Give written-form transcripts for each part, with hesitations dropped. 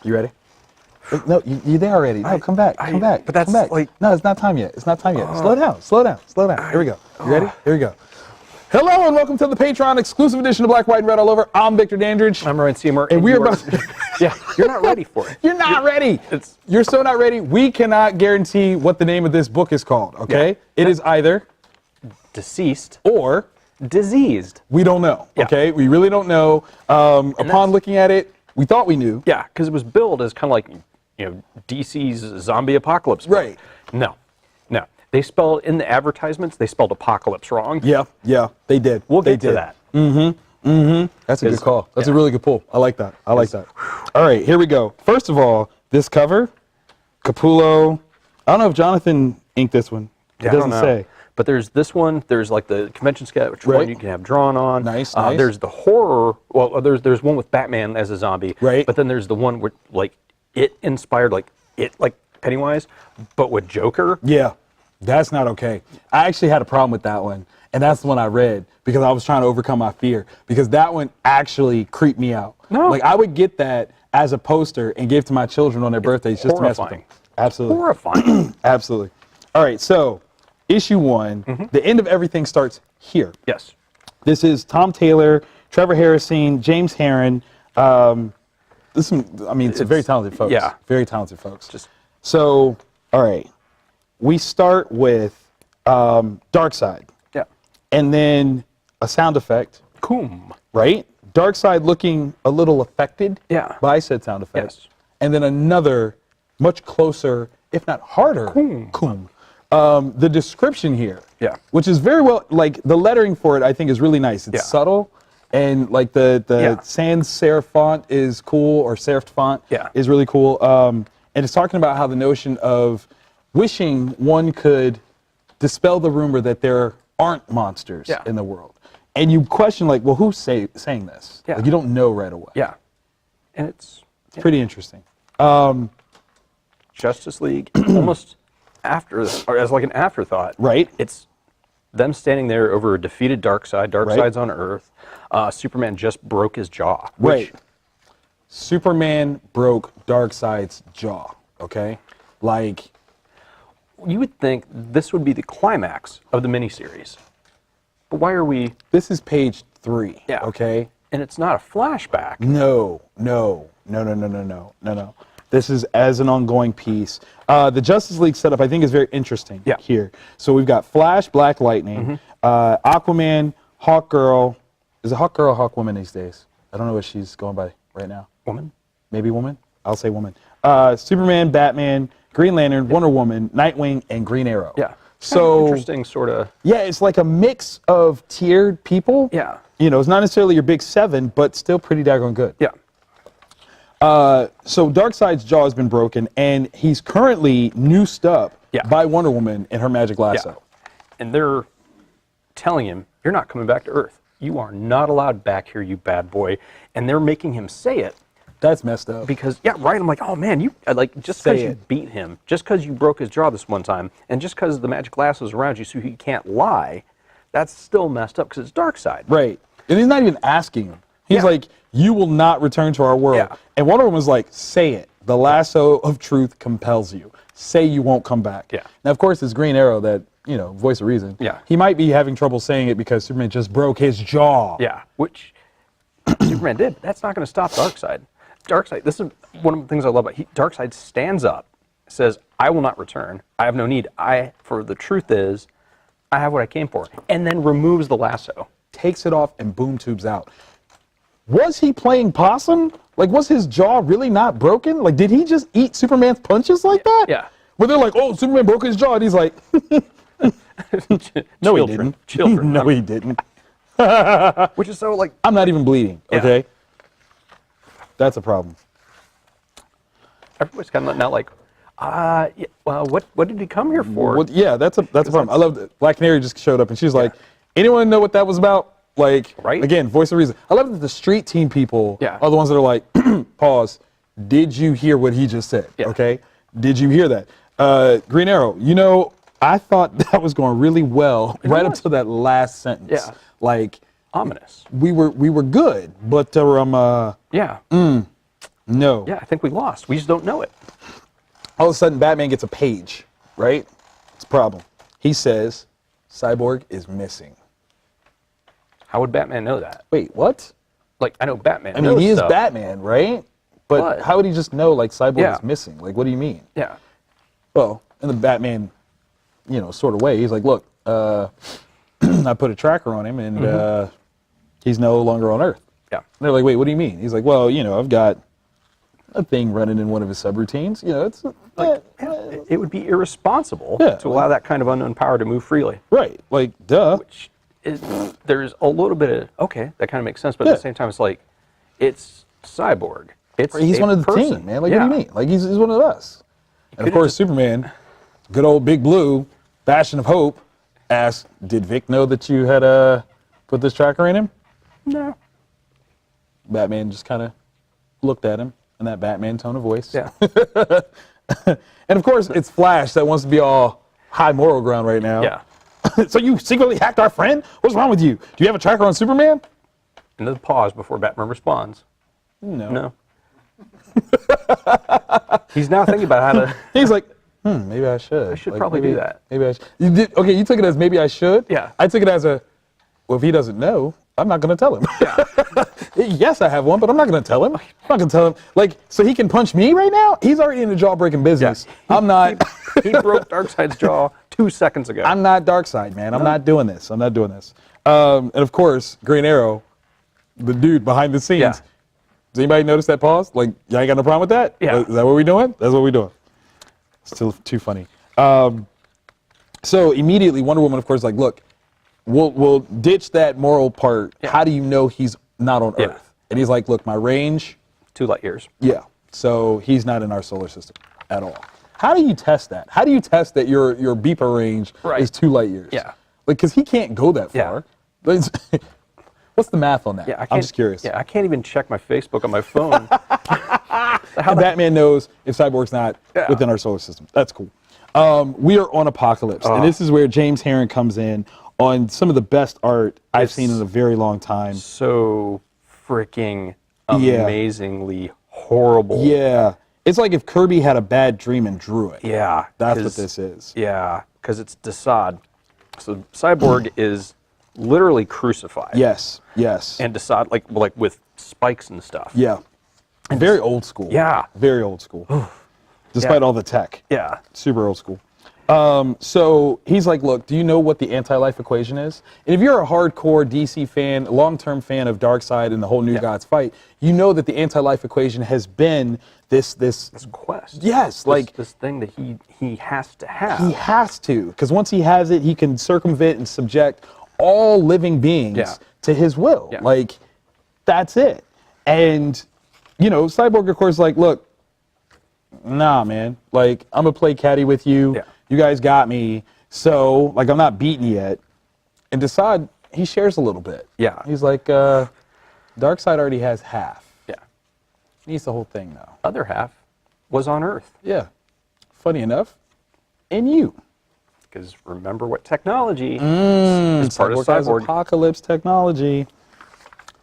You ready? No, you're there already. No, come back. Come back. But that's come back. like... No, it's not time yet. It's not time yet. Slow down. Slow down. Slow down. Here we go. You ready? Here we go. Hello and welcome to the Patreon exclusive edition of Black, White, and Red All Over. I'm Victor Dandridge. I'm Ryan Seymour. And we're about yeah, you're not ready for it. You're not ready. You're so not ready. We cannot guarantee what the name of this book is called, okay? Yeah. It is either DCeased or DCeased. We don't know, okay? We really don't know. Upon looking at it, we thought we knew. Yeah, because it was billed as kind of like, DC's zombie apocalypse book. Right. No. They spelled, in the advertisements, they spelled apocalypse wrong. Yeah, they did. We'll get to that. That's a good call. That's a really good pull. I like that. I like that. All right, here we go. First of all, this cover, Capullo. I don't know if Jonathan inked this one. It doesn't say. But there's this one. There's like the convention sketch one you can have drawn on. Nice. There's the horror. Well, there's one with Batman as a zombie. Right. But then there's the one where like it inspired like Pennywise, but with Joker. Yeah. That's not okay. I actually had a problem with that one, and that's the one I read because I was trying to overcome my fear because that one actually creeped me out. No. Like I would get that as a poster and give to my children on their birthdays just to mess with them. Absolutely. Horrifying. Absolutely. All right, so issue 1, the end of everything starts here. Yes. This is Tom Taylor, Trevor Harrison, James Herron. It's very talented folks. Yeah. Very talented folks. So, all right. We start with Darkseid. Yeah. And then a sound effect. Coom. Right? Darkseid looking a little affected by said sound effect. Yes. And then another much closer, if not harder, coom. The description here, which is very well, like the lettering for it I think is really nice. It's subtle. And like the sans serif font is cool, or serif font is really cool. And it's talking about how the notion of wishing one could dispel the rumor that there aren't monsters in the world. And you question, like, well, who's saying this? Like, you don't know right away. Yeah. And it's pretty interesting. Justice League, almost after, or as like an afterthought. Right. It's them standing there over a defeated Darkseid. Darkseid's on Earth. Superman just broke his jaw. Right. Superman broke Darkseid's jaw, okay? Like... You would think this would be the climax of the miniseries. But why are we... This is page 3, okay? And it's not a flashback. No. This is as an ongoing piece. The Justice League setup, I think, is very interesting here. So we've got Flash, Black Lightning, Aquaman, Hawkgirl. Is it Hawkgirl or Hawkwoman these days? I don't know what she's going by right now. Woman? Maybe woman? I'll say woman. Superman, Batman, Green Lantern, Wonder Woman, Nightwing, and Green Arrow. Yeah. So interesting sort of... Yeah, it's like a mix of tiered people. Yeah. You know, it's not necessarily your big 7, but still pretty daggone good. Yeah. So Darkseid's jaw has been broken, and he's currently noosed up by Wonder Woman in her magic lasso. Yeah. And they're telling him, you're not coming back to Earth. You are not allowed back here, you bad boy. And they're making him say it. That's messed up. Because, I'm like, oh man, you, like, just because you beat him, just because you broke his jaw this one time, and just because the magic lasso is around you so he can't lie, that's still messed up because it's Darkseid. Right. And he's not even asking him. He's like, you will not return to our world. Yeah. And Wonder Woman's like, say it. The lasso of truth compels you. Say you won't come back. Yeah. Now, of course, it's Green Arrow that, voice of reason. Yeah. He might be having trouble saying it because Superman just broke his jaw. Yeah, which Superman did, but that's not going to stop Darkseid. Darkseid, this is one of the things I love about Darkseid stands up, says, I will not return. I have no need. For the truth is, I have what I came for. And then removes the lasso. Takes it off and boom tubes out. Was he playing possum? Like, was his jaw really not broken? Like, did he just eat Superman's punches like that? Yeah. Where they're like, oh, Superman broke his jaw, and he's like, no, he didn't. Children. No, he didn't. Which is so, like... I'm not even bleeding, okay? That's a problem. Everybody's kind of now like, well, what did he come here for? Yeah, that's a problem. I love that. Black Canary just showed up, and she's like, anyone know what that was about? Like, again, voice of reason. I love that the street team people are the ones that are like, pause, did you hear what he just said, okay? Did you hear that? Green Arrow, I thought that was going really well up to that last sentence. Yeah. Like, ominous. We were good, but No. Yeah, I think we lost. We just don't know it. All of a sudden, Batman gets a page, right? It's a problem. He says, Cyborg is missing. How would Batman know that? Wait, what? Like, I know Batman I mean, knows he is stuff. Batman, right? But how would he just know, like, Cyborg is missing? Like, what do you mean? Yeah. Well, in the Batman, sort of way, he's like, look, I put a tracker on him, and he's no longer on Earth. Yeah. And they're like, wait, what do you mean? He's like, well, I've got a thing running in one of his subroutines. It's Like, it would be irresponsible to allow that kind of unknown power to move freely. right. Like, duh. Which is, there's a little bit of, okay, that kind of makes sense, but at the same time, it's like, it's Cyborg. He's one of the team, man. Like, what do you mean? Like, he's one of us. And of course, Superman, good old Big Blue, bastion of hope, asked, did Vic know that you had put this tracker in him? No. Batman just kind of looked at him in that Batman tone of voice. Yeah. And of course, it's Flash that wants to be all high moral ground right now. Yeah. So you secretly hacked our friend? What's wrong with you? Do you have a tracker on Superman? And then pause before Batman responds. No. No. He's now thinking about how to. He's like, maybe I should. I should probably do that. Maybe I should. You did, okay, you took it as maybe I should? Yeah. I took it as well, if he doesn't know, I'm not going to tell him. Yeah. Yes, I have one, but I'm not going to tell him. I'm not going to tell him. Like, so he can punch me right now? He's already in the jaw-breaking business. Yeah. I'm not. He broke Darkseid's jaw 2 seconds ago. I'm not Darkseid, man. I'm not doing this. I'm not doing this. And of course, Green Arrow, the dude behind the scenes. Yeah. Does anybody notice that pause? Like, y'all ain't got no problem with that? Yeah. Is that what we're doing? That's what we're doing. Still too funny. So immediately, Wonder Woman, of course, is like, look, we'll ditch that moral part. Yeah. How do you know he's not on Yeah. Earth? And he's like, look, my range. 2 light years. Yeah. So he's not in our solar system at all. How do you test that? How do you test that your beeper range is 2 light years? Yeah. Like, because he can't go that Yeah. far. What's the math on that? Yeah, I'm just curious. Yeah, I can't even check my Facebook on my phone. And Batman knows if Cyborg's not within our solar system. That's cool. We are on Apocalypse, and this is where James Herron comes in on some of the best art I've seen in a very long time. So freaking amazingly horrible. Yeah. It's like if Kirby had a bad dream and drew it. Yeah. That's what this is. Yeah, because it's DCeased. So Cyborg is literally crucified. Yes, yes. And DCeased, like with spikes and stuff. Yeah. And very old school. Yeah. Very old school. Despite all the tech. Yeah. Super old school. So he's like, look, do you know what the anti-life equation is? And if you're a hardcore DC fan, long-term fan of Darkseid and the whole New Gods fight, you know that the anti-life equation has been this quest. Yes, this thing that he has to have. He has to, because once he has it, he can circumvent and subject all living beings to his will. Yeah. Like, that's it. And, Cyborg, of course, is like, look, nah, man. Like, I'm going to play caddy with you. Yeah. You guys got me. So, like, I'm not beaten yet. And Desaad, he shares a little bit. Yeah. He's like, Darkseid already has half. Yeah. He needs the whole thing now. Other half was on Earth. Yeah. Funny enough, and you. Because remember what technology is part of Cyborg has Cyborg. Apocalypse technology.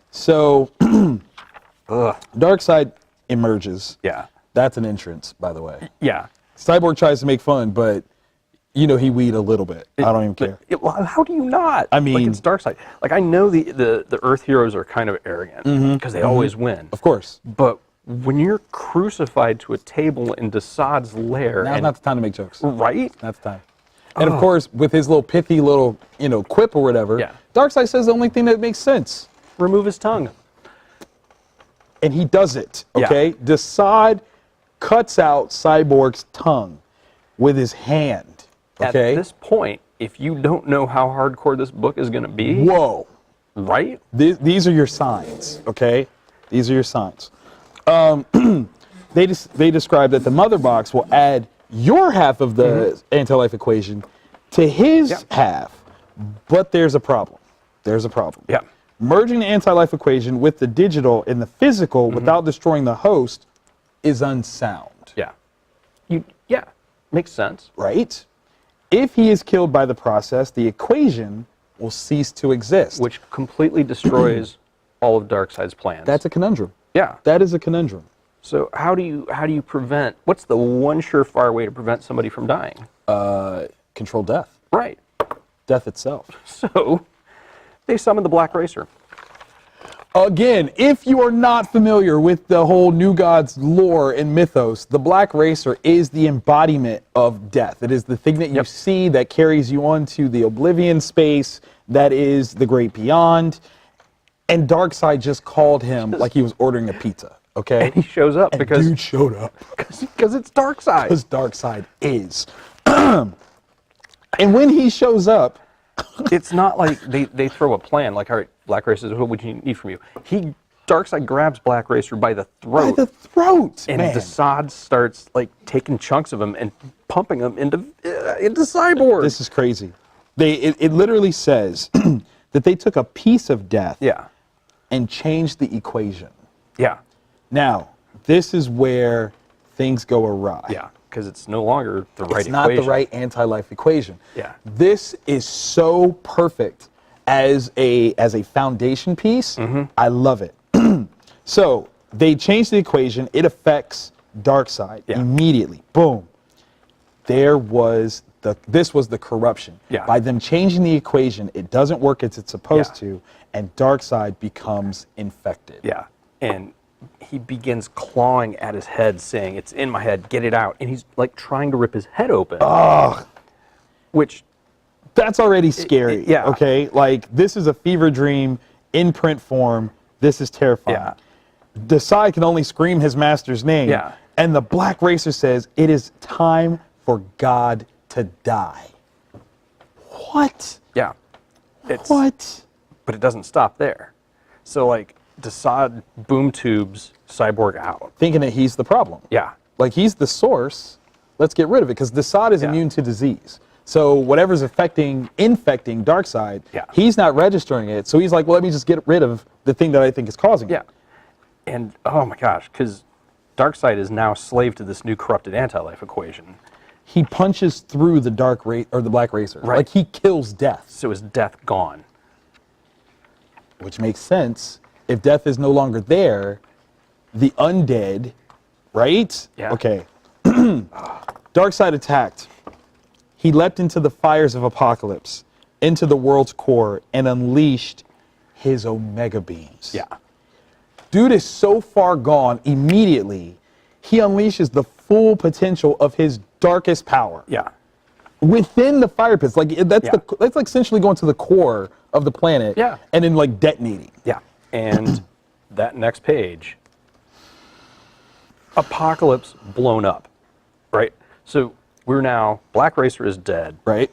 So, Darkseid emerges. Yeah. That's an entrance, by the way. Yeah. Cyborg tries to make fun, but he weed a little bit. I don't even care. Well, how do you not? I mean, it's Darkseid. Like, I know the Earth heroes are kind of arrogant because they always win. Of course. But when you're crucified to a table in Desaad's lair, Now's not the time to make jokes. right? Not the time. And of course, with his little pithy little, quip or whatever, Darkseid says the only thing that makes sense. Remove his tongue. And he does it, okay? Desaad cuts out Cyborg's tongue with his hand, okay? At this point, if you don't know how hardcore this book is going to be, whoa, right? These are your signs, okay? These are your signs. They describe that the mother box will add your half of the anti-life equation to his half, but there's a problem. There's a problem. Yeah. Merging the anti-life equation with the digital and the physical without destroying the host is unsound. Yeah. Makes sense. Right? If he is killed by the process, the equation will cease to exist. Which completely destroys all of Darkseid's plans. That's a conundrum. Yeah. That is a conundrum. So how do you prevent? What's the one surefire way to prevent somebody from dying? Control death. Right. Death itself. So they summon the Black Racer. Again, if you are not familiar with the whole New Gods lore and mythos, the Black Racer is the embodiment of death. It is the thing that you see that carries you on to the oblivion space that is the great beyond. And Darkseid just called him like he was ordering a pizza, okay? And he shows up because dude showed up. Because it's Darkseid. Because Darkseid is. And when he shows up, it's not like they throw a plan, like, all right, Black Racer, what would you need from you? Darkseid grabs Black Racer by the throat. By the throat, and man. DCeased starts like taking chunks of him and pumping them into Cyborg. This is crazy. It literally says that they took a piece of death and changed the equation. Yeah. Now, this is where things go awry. Yeah, because it's no longer the right equation. It's not the right anti-life equation. Yeah. This is so perfect as a foundation piece. I love it. So they changed the equation. It affects Darkseid immediately. Boom. This was the corruption. Yeah. By them changing the equation, it doesn't work as it's supposed to, and Darkseid becomes infected. Yeah. And he begins clawing at his head, saying, "It's in my head, get it out." And he's like trying to rip his head open. Ugh. Which, that's already scary. Yeah. Okay? Like, this is a fever dream in print form. This is terrifying. Yeah. DCeased can only scream his master's name. Yeah. And the Black Racer says, it is time for God to die. What? yeah. What? But it doesn't stop there. So, like, DCeased boom tubes Cyborg out. Thinking that he's the problem. Yeah. Like, he's the source. Let's get rid of it. Because DCeased is immune to disease. So whatever's infecting Darkseid, he's not registering it. So he's like, well, let me just get rid of the thing that I think is causing it. Yeah. And, oh my gosh, because Darkseid is now slave to this new corrupted anti-life equation. He punches through the the Black Racer. Right. Like, he kills death. So is death gone? Which makes sense. If death is no longer there, the undead, right? Yeah. Okay. Darkseid attacked. He leapt into the fires of apocalypse, into the world's core, and unleashed his Omega beams. Yeah. Dude is so far gone, immediately, he unleashes the full potential of his darkest power. Yeah. Within the fire pits. Like, that's like essentially going to the core of the planet. Yeah. And then, like, detonating. Yeah. And that next page, Apocalypse blown up, right? So we're now, Black Racer is dead. Right.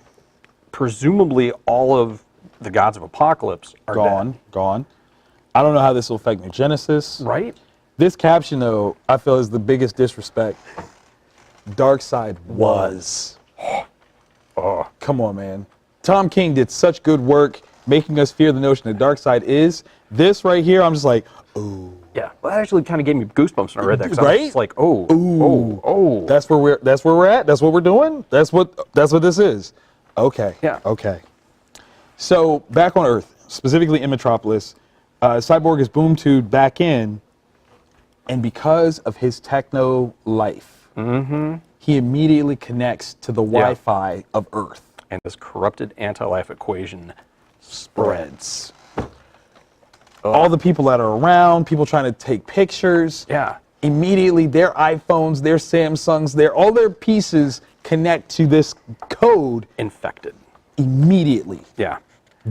Presumably all of the gods of Apocalypse are dead. Gone. I don't know how this will affect New Genesis. Right? This caption, though, I feel is the biggest disrespect. Darkseid was. Oh. Come on, man. Tom King did such good work making us fear the notion that Darkseid is. This right here, I'm just like, ooh. Yeah. Well, that actually kind of gave me goosebumps when I read that. 'Cause I was Right? just like, oh, Ooh. oh. That's where we're at. That's what we're doing. That's what this is. Okay. Yeah. Okay. So back on Earth, specifically in Metropolis, Cyborg is boom tubed back in, and because of his techno life, he immediately connects to the Wi-Fi of Earth. And this corrupted anti-life equation spreads. All the people that are around, people trying to take pictures. Yeah. Immediately, their iPhones, their Samsungs, all their pieces connect to this code. Infected. Immediately. Yeah.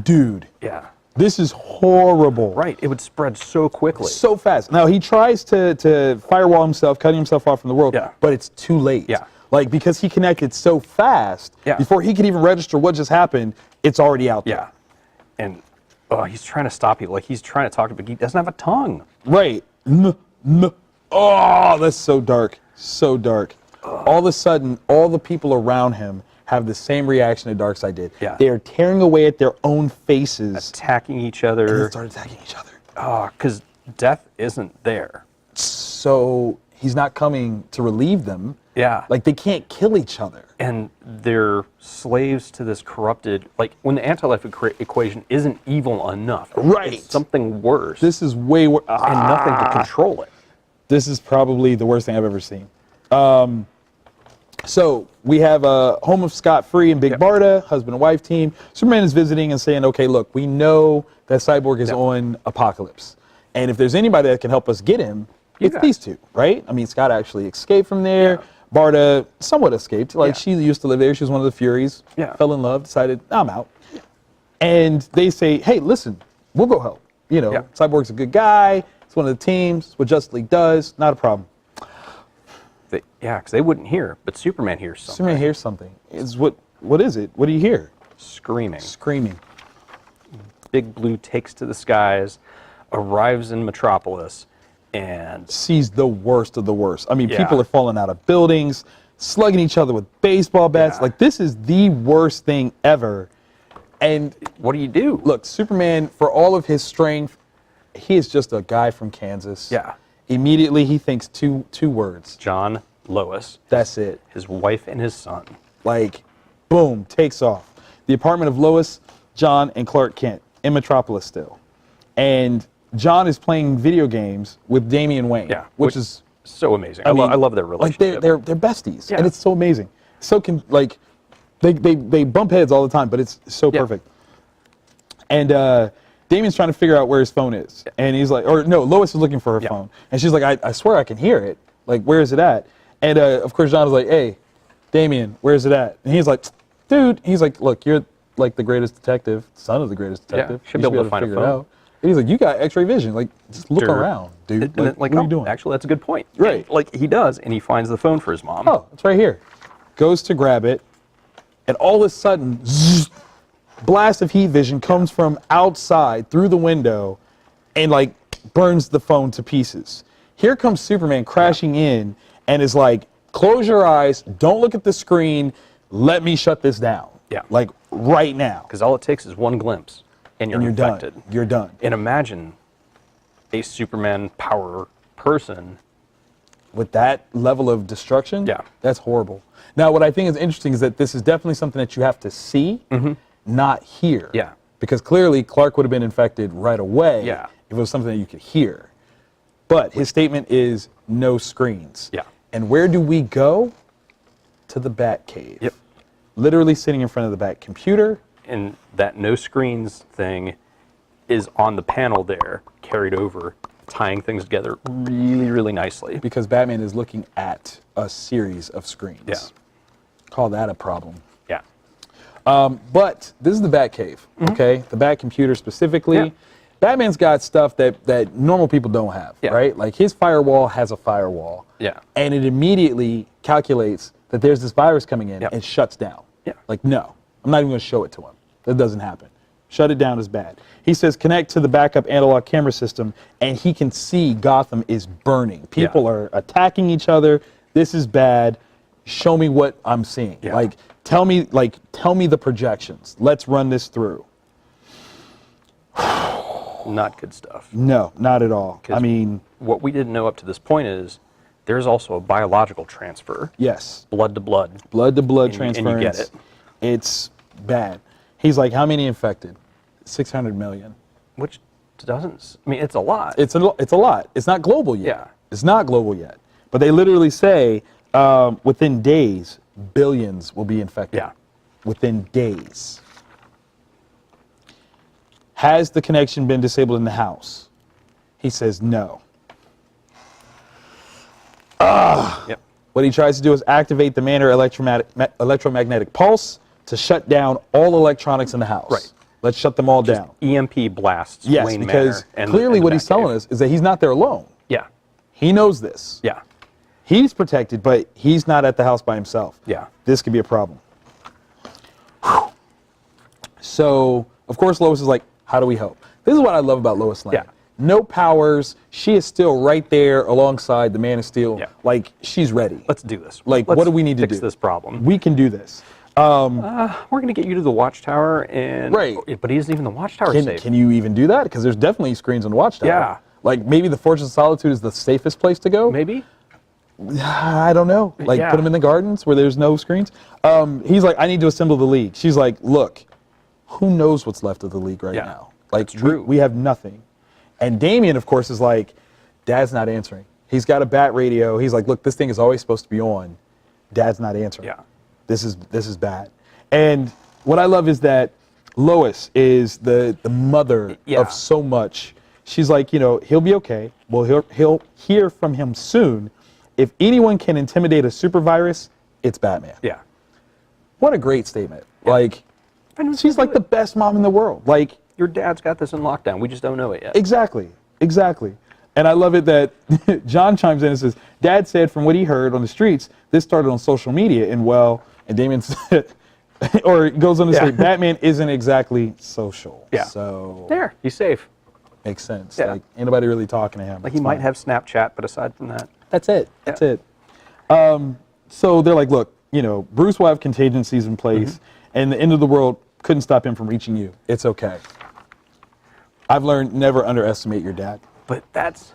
Dude. Yeah. This is horrible. Right. It would spread so quickly. So fast. Now, he tries to firewall himself, cutting himself off from the world, but it's too late. Yeah. Like, because he connected so fast, before he could even register what just happened, it's already out there. Yeah. And he's trying to stop you. Like, he's trying to talk to you, but he doesn't have a tongue. Right. Oh, that's so dark. So dark. All of a sudden, all the people around him have the same reaction that Darkseid did. Yeah. They are tearing away at their own faces. Attacking each other. And they start attacking each other. Because death isn't there. So he's not coming to relieve them. Yeah. Like, they can't kill each other. And they're slaves to this corrupted, like, when the anti-life equation isn't evil enough. Right. It's something worse. This is way worse. And nothing to control it. This is probably the worst thing I've ever seen. So we have a home of Scott Free and Big Barda, husband and wife team. Superman is visiting and saying, okay, look, we know that Cyborg is on Apocalypse. And if there's anybody that can help us get him, it's these two, right? I mean, Scott actually escaped from there. Yeah. Barda somewhat escaped. Like, she used to live there. She was one of the Furies. Yeah. Fell in love, decided, I'm out. Yeah. And they say, hey, listen, we'll go help. You know, Cyborg's a good guy. It's one of the teams. It's what Justice League does. Not a problem. Because they wouldn't hear, but Superman hears something. Superman hears something. What is it? What do you hear? Screaming. Screaming. Big Blue takes to the skies, arrives in Metropolis, and sees the worst of the worst. I mean, people are falling out of buildings, slugging each other with baseball bats. Like, this is the worst thing ever. And what do you do? Look, Superman, for all of his strength, he is just a guy from Kansas. Yeah. Immediately, he thinks two words. John, Lois. That's it. His wife and his son. Like, boom, takes off. The apartment of Lois, John, and Clark Kent in Metropolis still. And John is playing video games with Damian Wayne. Yeah. Which is so amazing. I love their relationship. Like, they're besties. Yeah. And it's so amazing. So, they bump heads all the time, but it's so perfect. And, Damian's trying to figure out where his phone is. And he's like, or no, Lois is looking for her phone. And she's like, I swear I can hear it. Like, where is it at? And of course, John is like, hey, Damian, where is it at? And he's like, dude, he's like, look, you're like the greatest detective, son of the greatest detective. Should be able to find a phone. It out. And he's like, you got x-ray vision. Like, just look around, dude. Like, what are you doing? Actually, that's a good point. Right. And, like, he does, and he finds the phone for his mom. Oh, it's right here. Goes to grab it, and all of a sudden, zzz, blast of heat vision comes from outside through the window and like burns the phone to pieces. Here comes Superman crashing in and is like, close your eyes, don't look at the screen, let me shut this down. Yeah. Like right now. Because all it takes is one glimpse and you're infected. Done. You're done. And imagine a Superman power person with that level of destruction. Yeah. That's horrible. Now, what I think is interesting is that this is definitely something that you have to see. Not hear. Yeah. Because clearly Clark would have been infected right away if it was something that you could hear. But his statement is no screens. Yeah. And where do we go? To the Bat Cave. Yep. Literally sitting in front of the Bat computer. And that no screens thing is on the panel there, carried over, tying things together really, really nicely. Because Batman is looking at a series of screens. Yeah. Call that a problem. But this is the Batcave, okay? The Bat computer specifically. Yeah. Batman's got stuff that normal people don't have, right? Like his firewall has a firewall. Yeah. And it immediately calculates that there's this virus coming in and shuts down. Yeah. Like, no, I'm not even going to show it to him. That doesn't happen. Shut it down is bad. He says connect to the backup analog camera system, and he can see Gotham is burning. People are attacking each other. This is bad. Show me what I'm seeing. Yeah. Like, tell me the projections. Let's run this through. Not good stuff. No, not at all. I mean, what we didn't know up to this point is there's also a biological transfer. Yes. Blood to blood. Blood to blood transference. And you get it. It's bad. He's like, how many infected? 600 million. Which doesn't, I mean, it's a lot. It's a lot. It's not global yet. Yeah. It's not global yet. But they literally say within days, billions will be infected. Yeah. Within days. Has the connection been disabled in the house? He says no. Yep. What he tries to do is activate the Manor electromagnetic pulse to shut down all electronics in the house. Right. Let's shut them all down. EMP blasts. Yes, Wayne because Manor clearly what he's telling us is that he's not there alone. Yeah. He knows this. Yeah. He's protected, but he's not at the house by himself. Yeah. This could be a problem. So, of course, Lois is like, how do we help? This is what I love about Lois Lane. Yeah. No powers. She is still right there alongside the Man of Steel. Yeah. Like, she's ready. Let's do this. Like, what do we need to do? Fix this problem. We can do this. We're going to get you to the Watchtower, and but isn't even the Watchtower safe. Can you even do that? Because there's definitely screens on the Watchtower. Yeah. Like, maybe the Fortress of Solitude is the safest place to go? Maybe. I don't know. Like, put them in the gardens where there's no screens? He's like, I need to assemble the League. She's like, look, who knows what's left of the League right now? Like, we have nothing. And Damian, of course, is like, Dad's not answering. He's got a bat radio. He's like, look, this thing is always supposed to be on. Dad's not answering. Yeah. This is bad. And what I love is that Lois is the mother of so much. She's like, you know, he'll be okay. Well, he'll hear from him soon. If anyone can intimidate a super virus, it's Batman. Yeah. What a great statement. Yeah. Like, she's like the best mom in the world. Like, your dad's got this in lockdown. We just don't know it yet. Exactly. And I love it that John chimes in and says, Dad said from what he heard on the streets, this started on social media. And Damien said, or goes on to say, Batman isn't exactly social. Yeah. So there, he's safe. Makes sense. Yeah. Like, ain't nobody really talking to him. Like, he might have Snapchat, but aside from that. That's it. That's it. So they're like, look, you know, Bruce will have contingencies in place, and the end of the world couldn't stop him from reaching you. It's okay. I've learned never underestimate your dad. But that's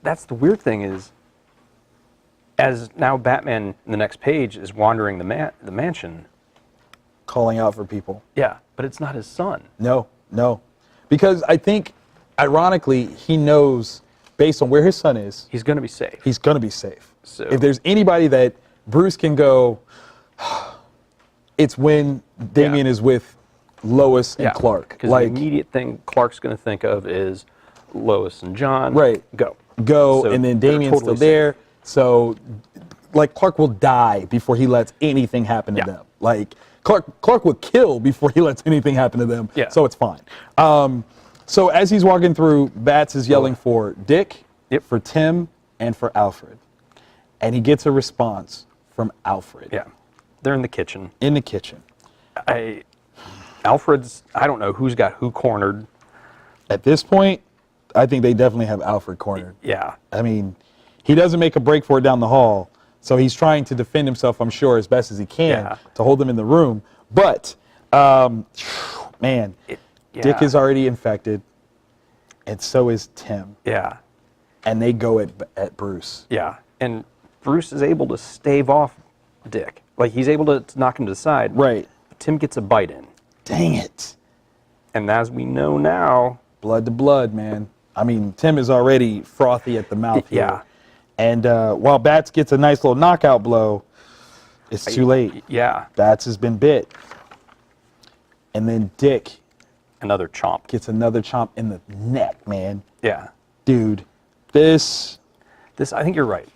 the weird thing is, as now Batman in the next page is wandering the mansion. Calling out for people. Yeah, but it's not his son. No. Because I think, ironically, he knows, based on where his son is, he's going to be safe. He's going to be safe. So, if there's anybody that Bruce can go, it's when Damien is with Lois and Clark. Because the immediate thing Clark's going to think of is Lois and John. Right. Go, so and then Damien's still there. So, like, Clark will die before he lets anything happen to them. Like, Clark would kill before he lets anything happen to them. Yeah. So it's fine. So as he's walking through, Bats is yelling for Dick, for Tim, and for Alfred. And he gets a response from Alfred. Yeah. They're in the kitchen. In the kitchen. Alfred's, I don't know who's got who cornered. At this point, I think they definitely have Alfred cornered. Yeah. I mean, he doesn't make a break for it down the hall. So he's trying to defend himself, I'm sure, as best as he can to hold them in the room. But, man, Dick is already infected, and so is Tim. Yeah. And they go at Bruce. Yeah. And Bruce is able to stave off Dick. Like, he's able to knock him to the side. Right. But Tim gets a bite in. Dang it. And as we know now... Blood to blood, man. I mean, Tim is already frothy at the mouth here. Yeah. And while Bats gets a nice little knockout blow, it's too late. Yeah. Bats has been bit. And then Dick... Another chomp. Gets another chomp in the neck, man. Yeah. Dude, this, I think you're right.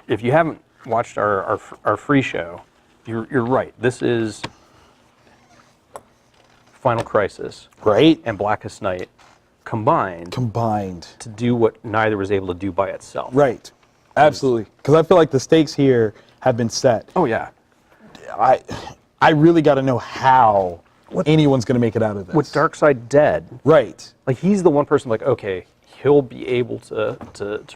If you haven't watched our free show, you're right. This is Final Crisis. Right. And Blackest Night combined to do what neither was able to do by itself. Right. Absolutely. Because I feel like the stakes here have been set. Oh, yeah. I really got to know how anyone's going to make it out of this. With Darkseid dead. Right. Like, he's the one person, like, okay, he'll be able to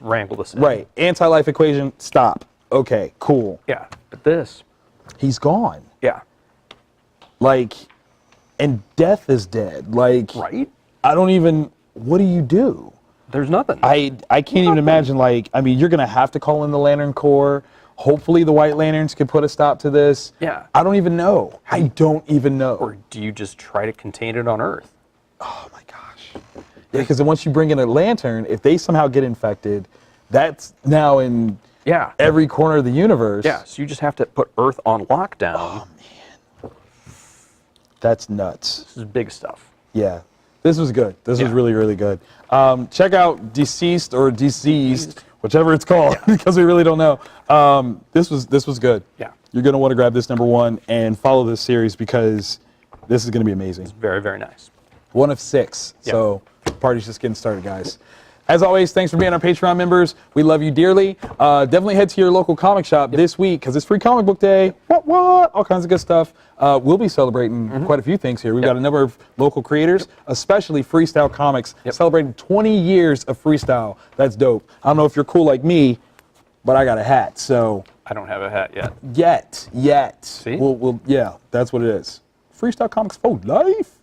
wrangle this in. Right. Anti-life equation, stop. Okay, cool. Yeah. But this. He's gone. Yeah. Like, and Death is dead. Like. Right. I don't even, what do you do? There's nothing. I can't even imagine, like, I mean, you're going to have to call in the Lantern Corps. Hopefully the White Lanterns can put a stop to this. Yeah. I don't even know. I don't even know. Or do you just try to contain it on Earth? Oh, my gosh. Yeah, because once you bring in a lantern, if they somehow get infected, that's now in every corner of the universe. Yeah, so you just have to put Earth on lockdown. Oh, man. That's nuts. This is big stuff. Yeah. This was good. This was really, really good. Check out DCeased or DCeased, whichever it's called, because we really don't know. This was good. Yeah. You're going to want to grab this #1 and follow this series because this is going to be amazing. It's very, very nice. 1 of 6. So the party's just getting started, guys. As always, thanks for being our Patreon members. We love you dearly. Definitely head to your local comic shop this week because it's Free Comic Book Day. What? All kinds of good stuff. We'll be celebrating quite a few things here. We've got a number of local creators, especially Freestyle Comics, celebrating 20 years of freestyle. That's dope. I don't know if you're cool like me, but I got a hat, so. I don't have a hat yet. Yet. See? We'll, yeah, that's what it is. Freestyle Comics for life.